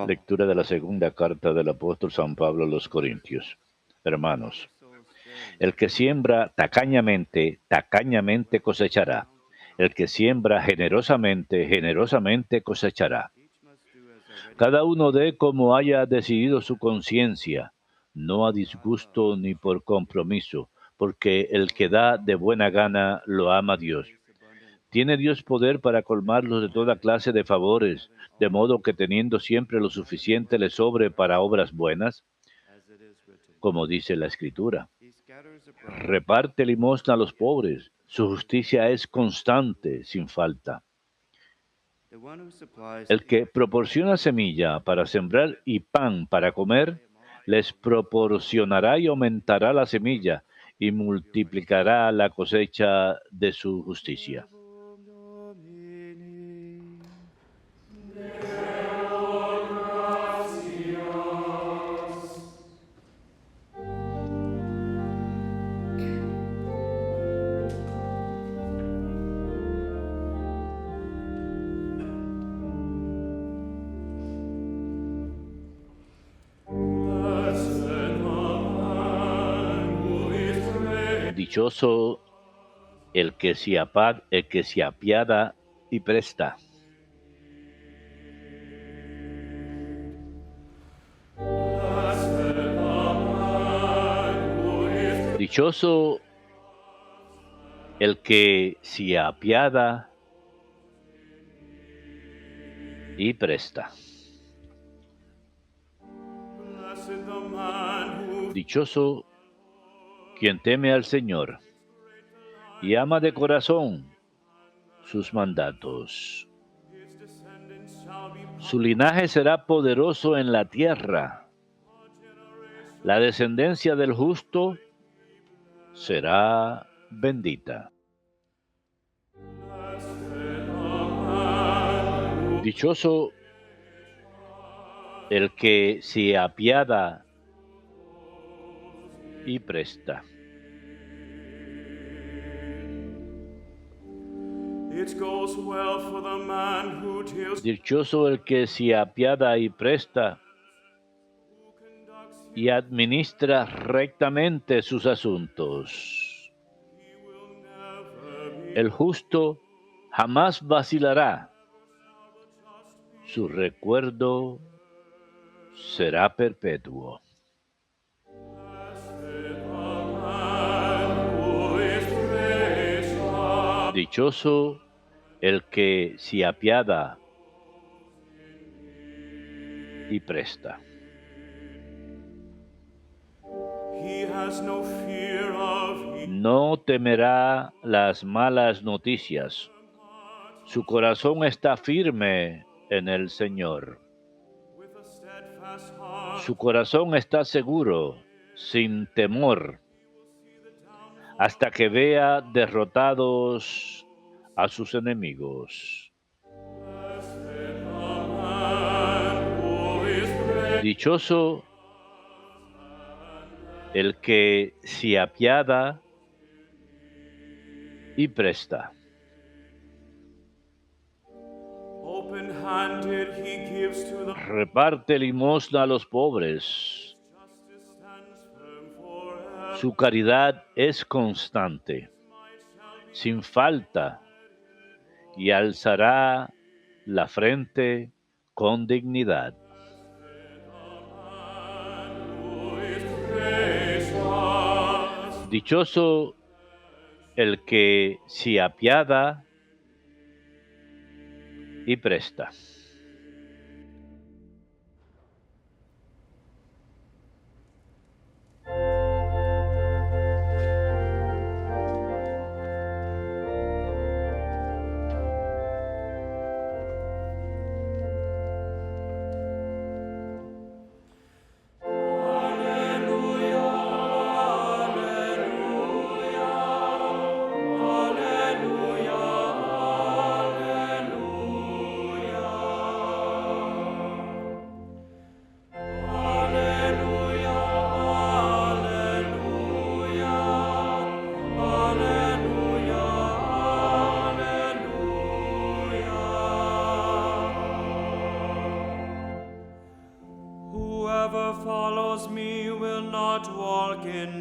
Lectura de la segunda carta del apóstol San Pablo a los Corintios. Hermanos, el que siembra tacañamente, tacañamente cosechará. El que siembra generosamente, generosamente cosechará. Cada uno dé como haya decidido su conciencia, no a disgusto ni por compromiso, porque el que da de buena gana lo ama Dios. ¿Tiene Dios poder para colmarlos de toda clase de favores, de modo que teniendo siempre lo suficiente le sobre para obras buenas? Como dice la Escritura, reparte limosna a los pobres, su justicia es constante, sin falta. El que proporciona semilla para sembrar y pan para comer, les proporcionará y aumentará la semilla y multiplicará la cosecha de su justicia. Dichoso el que se apiada y presta. Dichoso el que se apiada y presta. Dichoso quien teme al Señor y ama de corazón sus mandatos. Su linaje será poderoso en la tierra. La descendencia del justo será bendita. Dichoso el que se apiada y presta. Dichoso el que se apiada y presta y administra rectamente sus asuntos. El justo jamás vacilará. Su recuerdo será perpetuo. Dichoso el que se apiada y presta. No temerá las malas noticias. Su corazón está firme en el Señor. Su corazón está seguro, sin temor, hasta que vea derrotados a sus enemigos. Dichoso el que se apiada y presta. Reparte limosna a los pobres. Su caridad es constante, sin falta, y alzará la frente con dignidad. Dichoso el que se apiada y presta.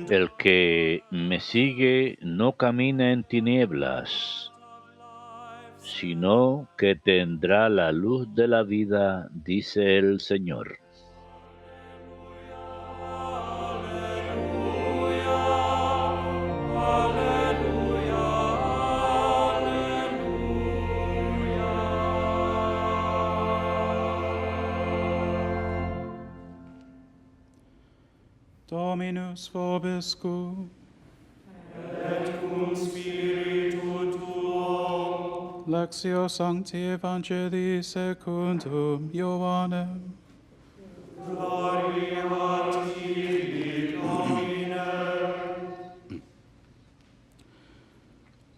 El que me sigue no camina en tinieblas, sino que tendrá la luz de la vida, dice el Señor. Dominus vobiscum. Lectio Sancti Evangelii secundum Ioannem.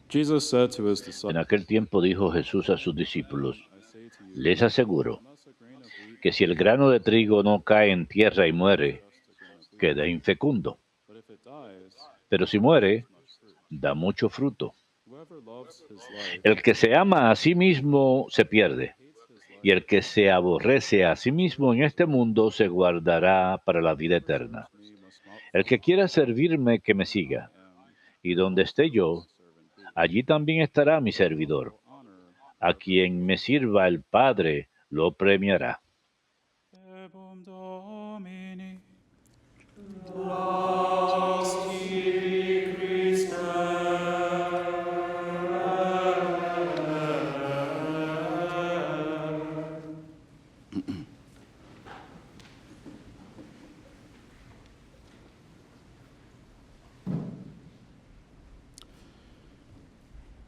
Jesus said to his En disciples, aquel tiempo dijo Jesús a sus discípulos, les aseguro que si el grano de trigo no cae en tierra y muere, queda infecundo. but if it dies, Pero si muere, da mucho fruto. whoever loves his life El que se ama a sí mismo se pierde, hates his life. y el que se aborrece a sí mismo en este mundo se guardará para la vida eterna. Me must not El que quiera servirme, que me siga, am y donde esté yo, the servant be. allí también estará mi servidor. Will honor A quien me sirva el Padre lo premiará. Verbum Domini.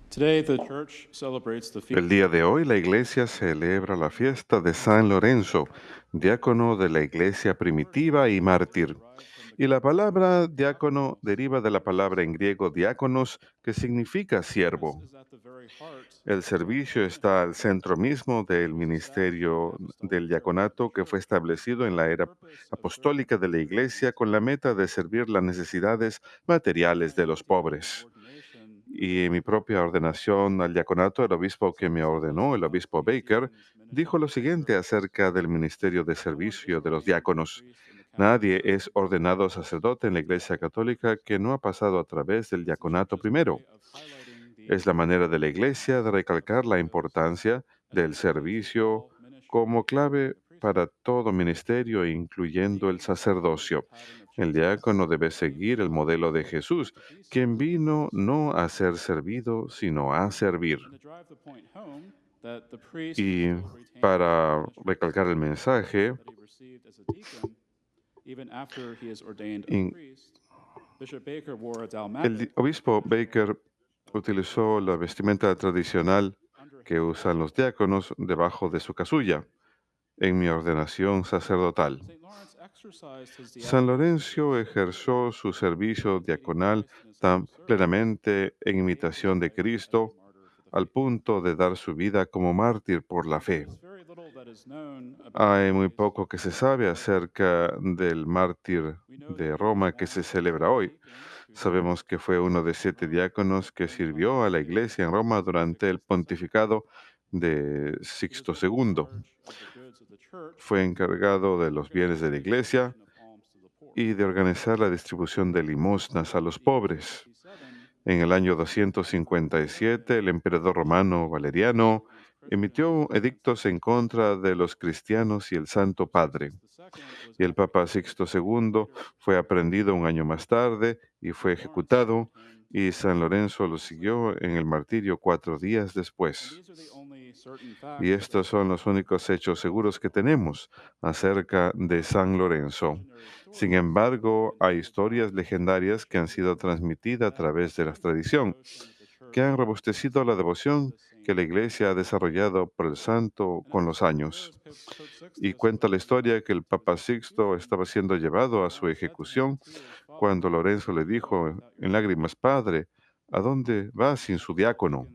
Today, the church celebrates the feast El día de hoy la iglesia celebra la fiesta de San Lorenzo, diácono de la iglesia primitiva y mártir. Y la palabra diácono deriva de la palabra en griego diáconos, que significa siervo. is at the very heart El servicio está al centro mismo del ministerio del diaconato que fue establecido en la era apostólica de la iglesia con la meta de servir las necesidades materiales de los pobres. ordination. Y en mi propia ordenación al diaconato, el obispo que me ordenó, el obispo Baker, dijo lo siguiente acerca del ministerio de servicio de los diáconos. Nadie es ordenado sacerdote en la Iglesia Católica que no ha pasado a través del diaconato primero. Es la manera de la Iglesia de recalcar la importancia del servicio como clave para todo ministerio, incluyendo el sacerdocio. El diácono debe seguir el modelo de Jesús, quien vino no a ser servido, sino a servir. Y para recalcar el mensaje, in- el obispo Baker utilizó la vestimenta tradicional que usan los diáconos debajo de su casulla en mi ordenación sacerdotal. San Lorenzo ejerció su servicio diaconal tan plenamente en imitación de Cristo, al punto de dar su vida como mártir por la fe. Hay muy poco que se sabe acerca del mártir de Roma que se celebra hoy. Sabemos que fue uno de 7 diáconos que sirvió a la iglesia en Roma durante el pontificado de Sixto II. Fue encargado de los bienes de la iglesia y de organizar la distribución de limosnas a los pobres. En el año 257, el emperador romano Valeriano emitió edictos en contra de los cristianos y el Santo Padre. Y el Papa Sixto II fue aprehendido un año más tarde y fue ejecutado, y San Lorenzo lo siguió en el martirio 4 días después. Y estos son los únicos hechos seguros que tenemos acerca de San Lorenzo. Sin embargo, hay historias legendarias que han sido transmitidas a través de la tradición, que han robustecido la devoción que la Iglesia ha desarrollado por el santo con los años. Y cuenta la historia que el Papa Sixto estaba siendo llevado a su ejecución cuando Lorenzo le dijo en lágrimas: Padre, ¿a dónde va sin su diácono?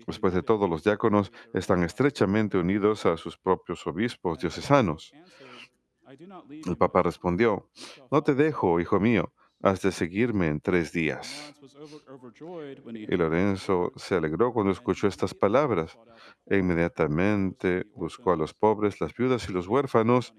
Después de todo, los diáconos están estrechamente unidos a sus propios obispos diocesanos. El Papa respondió: No te dejo, hijo mío, has de seguirme en 3 días. Y Lorenzo se alegró cuando escuchó estas palabras e inmediatamente buscó a los pobres, las viudas y los huérfanos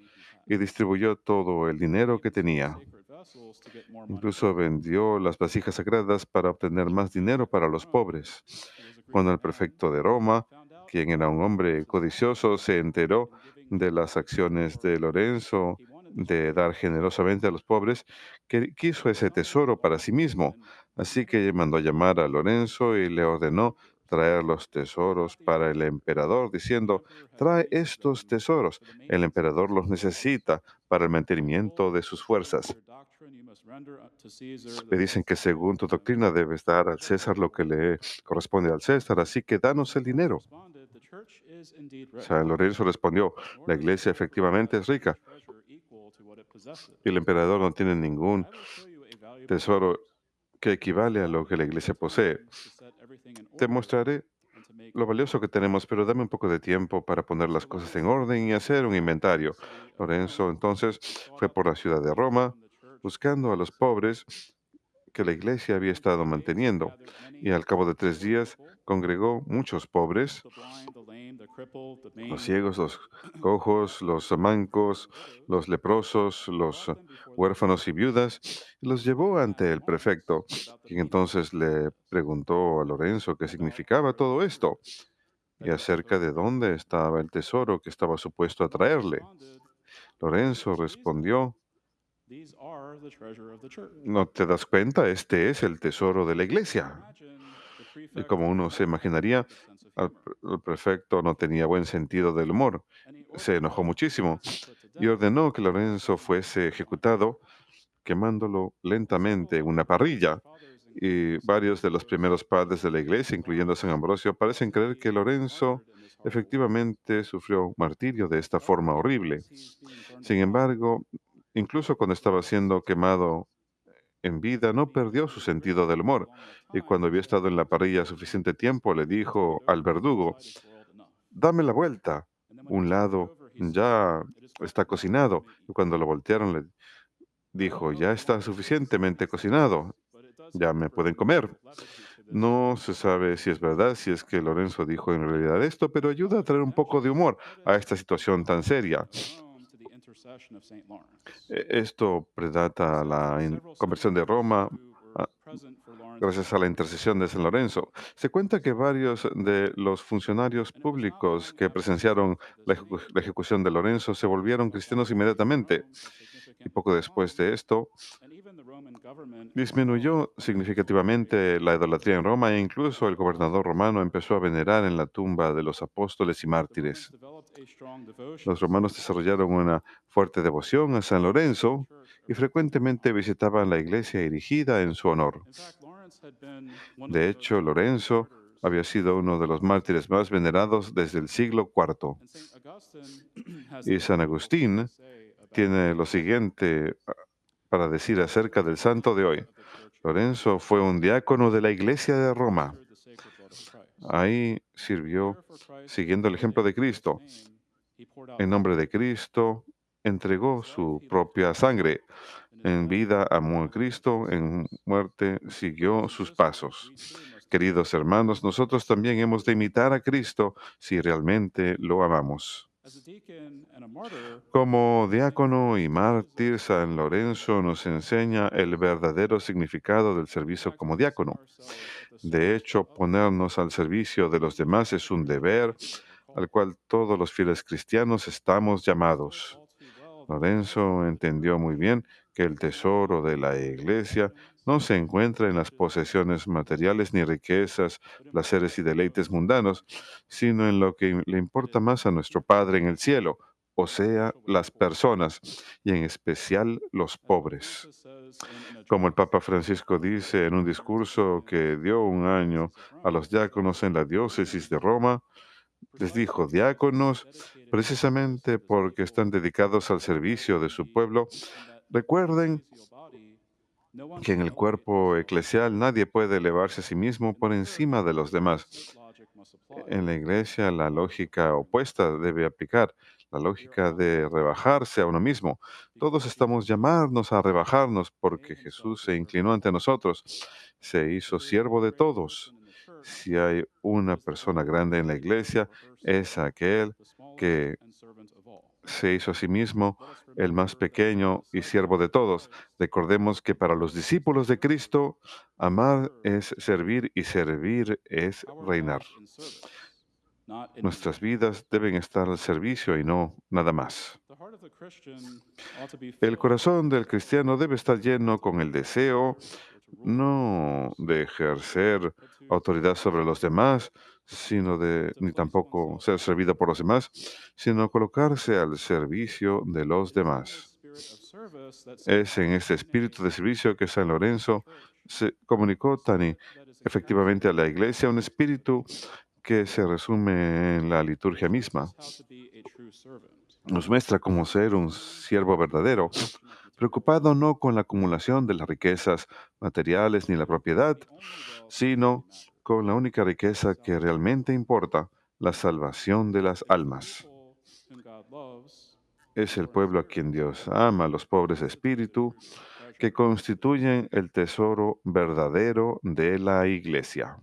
y distribuyó todo el dinero que He used tenía. sacred vessels to get more money for Incluso the poor. vendió las vasijas sagradas para obtener When the más dinero prefect para of los Rome, pobres. who was a Cuando greedy el man, prefecto de Roma, found out quien era about un hombre Lawrence's codicioso, generosity se enteró in giving de las liberally to the acciones poor, de Lorenzo he wanted the de treasure dar to belong to generosamente a him. los pobres, que quiso So ese summoning a tesoro para large sí mismo. garrison, he Así commanded que them mandó a to bring llamar a the treasure Lorenzo y le to the ordenó prefecture. traer los They brought tesoros the para el amount emperador, the diciendo: emperor had trae released to estos them tesoros. for the El maintenance of emperador his los forces. necesita para el I'm told mantenimiento de that sus according to fuerzas. your doctrine, you must render to Caesar Me the dicen things que that belong según to tu him, doctrina debes dar al but the César lo que treasure to le the church. corresponde al César, así que danos el Lawrence dinero. responded, the church is indeed rich. San Lorenzo respondió: In la order for iglesia you to efectivamente es possess any rica treasure equal to what it y el possesses, emperador no tiene ningún I will show you a valuable tesoro gift. que equivale a lo Allow que la me a iglesia little posee. time to set everything in Te order mostraré and to make lo valioso que tenemos, pero dame un poco de tiempo para poner So las cosas Lawrence en left orden y hacer un Rome to the inventario. city of Lorenzo Rome entonces and sought fue out por the la ciudad poor de people Roma in the church to buscando a pay los his debt. pobres que la iglesia había After estado 3 days, he manteniendo. gathered Y many al cabo de tres poor días people, congregó muchos pobres, the blind, the lame, the crippled, the los maimed, ciegos, los cojos, the los orphans, and mancos, the widows, los leprosos, and los brought them before the huérfanos y prefect. viudas, y los llevó He ante asked el Lawrence prefecto, about the quien meaning of entonces these le gifts, preguntó a Lorenzo qué about significaba where the todo treasure esto y that he was acerca supposed to de bring. dónde estaba el tesoro que estaba supuesto a Lawrence traerle. responded, Lorenzo Caesar, respondió: these are the treasure of the church. ¿no te das cuenta? Este es el tesoro de la As you can iglesia. imagine, the Y prefect como did uno se not have a imaginaría, very good sense of al humor, el prefecto no tenía buen sentido del humor. and he Se ordered enojó that muchísimo Lawrence be put to y death ordenó que by Lorenzo setting him fuese on fire. ejecutado quemándolo lentamente Several en of the una early parrilla. fathers, Y including St. varios de los Ambrose, primeros padres de la believed iglesia, that incluyendo a San Lawrence Ambrosio, was parecen to creer que be Lorenzo martyred in this horrible way. efectivamente sufrió martirio de esta But forma even horrible. as he's being burned Sin alive, embargo, incluso cuando estaba Lawrence siendo quemado en vida, no being perdió in su the grave sentido del for a humor. long enough Y time, cuando he había said estado en la to the parrilla warden, suficiente tiempo, le dijo al "Brother, one verdugo: side is boiled enough." dame la vuelta. And then when he Un turned it lado over, he said, ya "It is cooked está enough that you cocinado. may Y eat." cuando lo voltearon, le I don't dijo: know ya the está authenticity of suficientemente these stories, cocinado. but it does Ya help to me pueden bring the comer. levity to this No se unusual sabe si es situation. verdad, si es que Lorenzo dijo en realidad esto, pero ayuda a Others traer un poco de naturally humor a credit esta the situación tan conversion seria. of Rome to the intercession of Saint Lawrence. Esto It predata a says that la several conversión de senators Roma, who were ah, present for Lawrence's gracias a la execution intercesión de San Lorenzo. Se cuenta que varios de los funcionarios And it was not públicos long que after the death presenciaron of the la city la ejecución de Lorenzo se volvieron that cristianos Lawrence's stay in inmediatamente. Rome had Y significantly poco después declined, de esto, and even the Roman government in Rome disminuyó began to revere significativamente him. la idolatría en Roma e incluso el gobernador romano empezó a venerar en la tumba de los apóstoles y The Romans mártires. developed a strong devotion Los to Saint romanos Lawrence, desarrollaron una fuerte devoción a San and visited the Lorenzo church y erected in his frecuentemente honor. visitaban la iglesia erigida en su honor. In fact, Lawrence had been one of the De most hecho, venerated Lorenzo martyrs había sido since the uno de los days of St. mártires más Augustine. venerados desde el siglo IV. And St. Augustine has Y this San wonderful thing to Agustín say about tiene lo Lawrence. siguiente para decir Lawrence acerca was del a santo de deacon hoy. of the church of Rome. Lorenzo fue un diácono de la iglesia de He Roma. administered the sacred blood of Christ. Ahí sirvió There for Christ and siguiendo el for ejemplo de Saint Christ's Cristo. name, he poured out En his nombre blood. de Cristo, In entregó his life, su he lived propia holy. sangre. In his En death, vida he amó a followed his Cristo, en footsteps. muerte siguió Brothers and sus sisters, pasos. we too must imitate Queridos Christ. hermanos, nosotros también hemos de imitar a Cristo si realmente lo amamos. As a deacon and a martyr, Como Saint diácono Lawrence y teaches mártir, us San Lorenzo nos enseña el verdadero significado del that, in servicio fact, como placing diácono. ourselves at the De service of hecho, others ponernos al servicio de los is demás es the un very deber vocation that we're al called. cual todos los fieles cristianos estamos Lawrence knows llamados. all too well that the treasure Lorenzo of the entendió muy church bien que el is not tesoro found de in la material iglesia possessions no se encuentra en or las riches of this posesiones world, materiales ni riquezas, but in placeres y perfect love deleites for the mundanos, people, sino en lo que le importa hidden más a nuestro in plain Padre en el sight, cielo, o the sea, spiritual las poor. personas, y en especial los As Pope pobres. Francis says in an Como el address Papa Francisco dice en un to hundreds of discurso deacons que in dio the un año Diocese of a Rome, los he says, diáconos en la diócesis de Roma, les precisely dijo: because they are diáconos, dedicated to the service precisamente of his porque están people, dedicados al and that servicio de in su pueblo, that recuerden ecclesial body, no one que en can el elevate cuerpo himself above eclesial nadie others. puede elevarse a sí mismo In por the church, encima de the los demás. opposite logic must apply. En la iglesia la Love is lógica required. opuesta debe aplicar, la We are lógica all de called to be rebajarse a humble uno mismo. Todos because estamos Jesus did. llamados a rebajarnos He porque made himself Jesús the se servant inclinó of ante all. nosotros, se If hizo there is siervo one de great todos. person in the church, Si hay it una is the persona one who grande en la is, iglesia, or herself, es aquel the smallest que and servant of all. se hizo a sí mismo el más pequeño y siervo de todos. Recordemos que para los discípulos de Cristo, amar es servir y servir es reinar. Nuestras vidas deben estar al servicio y no nada más. El corazón del cristiano debe estar lleno con el deseo no de ejercer autoridad sobre los demás, ni tampoco ser servido por los demás, sino colocarse al servicio de los demás. Es en este espíritu de servicio que San Lorenzo se comunicó tan efectivamente a la iglesia, un espíritu que se resume en la liturgia misma. Nos muestra cómo ser un siervo verdadero, preocupado no con la acumulación de las riquezas materiales ni la propiedad, sino con la única riqueza que realmente importa, la salvación de las almas. Es el pueblo a quien Dios ama, los pobres de espíritu, que constituyen el tesoro verdadero de la iglesia.